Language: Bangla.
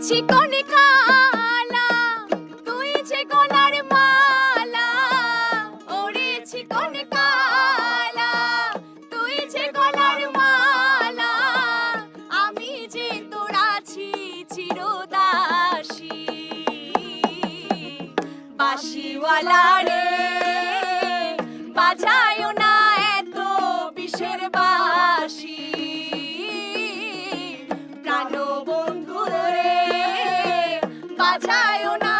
চিকন কালা তুই যে গলার মালা, ওরে চিকন কালা তুই যে গলার মালা, আমি যে তোর আছি চিরদাসী। বাঁশিওয়ালা রে বাজায়ও না এত বিষের বাঁশি, প্রাণবন্ধু রে বাজায়ও না